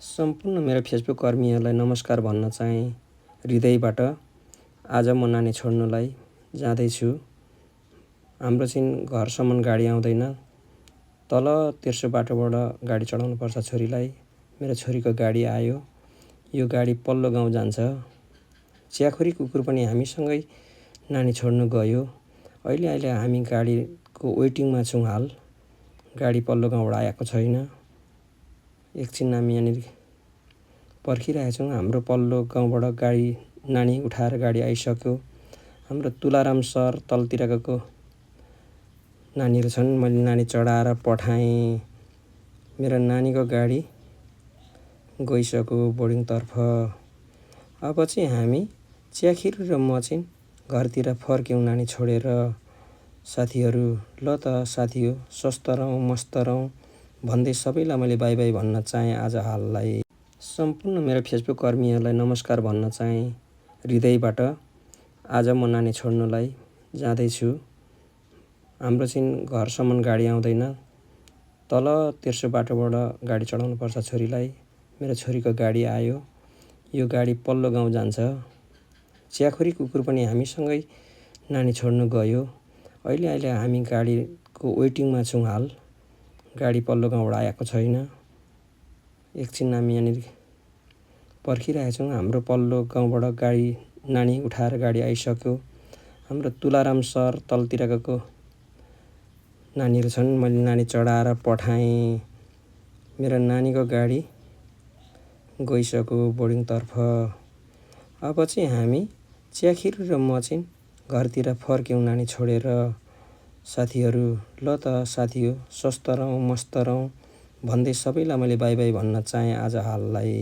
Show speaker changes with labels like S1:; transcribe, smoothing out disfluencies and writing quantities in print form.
S1: सम्पूर्ण मेरो फेसबुक कर्मीहरूलाई नमस्कार भन्न चाहे हृदयबाट। आज म नानी छोड्नुलाई जाँदैछु। हाम्रो चाहिँ घरसम्म गाडी आउँदैन। तल तेर्सो बाटोबाट गाडी चढाउनु पर्छ छोरीलाई। मेरो छोरीको गाडी आयो। यो गाडी पल्लो गाउँ जान्छ। च्याखुरी कुकुर पनि हामीसँगै नानी छोड्नु गयो। अहिले हामी गाडीको वेटिङमा छौँ हाल। गाडी पल्लो गाउँबाट आएको छैन। एकछिन हामी यहाँनिर पर्खिरहेका छौँ। हाम्रो पल्लो गाउँबाट गाडी नानी उठाएर गाडी आइसक्यो। हाम्रो तुलाराम सर तलतिरको नानीहरू छन्। मैले नानी चढाएर पठाएँ। मेरो नानीको गाडी गइसक्यो बोर्डिङतर्फ। अब चाहिँ हामी च्याखिर र म चाहिँ घरतिर फर्क्यौँ नानी छोडेर। साथीहरू ल त साथी हो स्वस्थ रहौँ मस्त रहौँ भन्दै सबैलाई मैले बाई बाई भन्न चाहेँ आज हाललाई। सम्पूर्ण मेरो फेसबुक कर्मीहरूलाई नमस्कार भन्न चाहेँ हृदयबाट। आज म नानी छोड्नुलाई जाँदैछु। हाम्रो चाहिँ घरसम्म गाडी आउँदैन। तल तेर्सो बाटोबाट गाडी चढाउनु पर्छ छोरीलाई। मेरो छोरीको गाडी आयो। यो गाडी पल्लो गाउँ जान्छ। च्याखुरी कुकुर पनि हामीसँगै नानी छोड्नु गयो। अहिले हामी गाडीको वेटिङमा छौँ हाल। गाडी पल्लो गाउँबाट आएको छैन। एकछिन हामी यहाँनिर पर्खिरहेका छौँ। हाम्रो पल्लो गाउँबाट गाडी नानी उठाएर गाडी आइसक्यो। हाम्रो तुलाराम सर तलतिरको नानीहरू छन्। मैले नानी चढाएर पठाएँ। मेरो नानीको गाडी गइसक्यो बोर्डिङतर्फ। अब चाहिँ हामी च्याखिर र म चाहिँ घरतिर फर्क्यौँ नानी छोडेर। साथीहरू ल त साथी हो स्वस्थ रहौँ मस्त रहौँ भन्दै सबैलाई मैले बाई बाई भन्न चाहेँ आज हाललाई।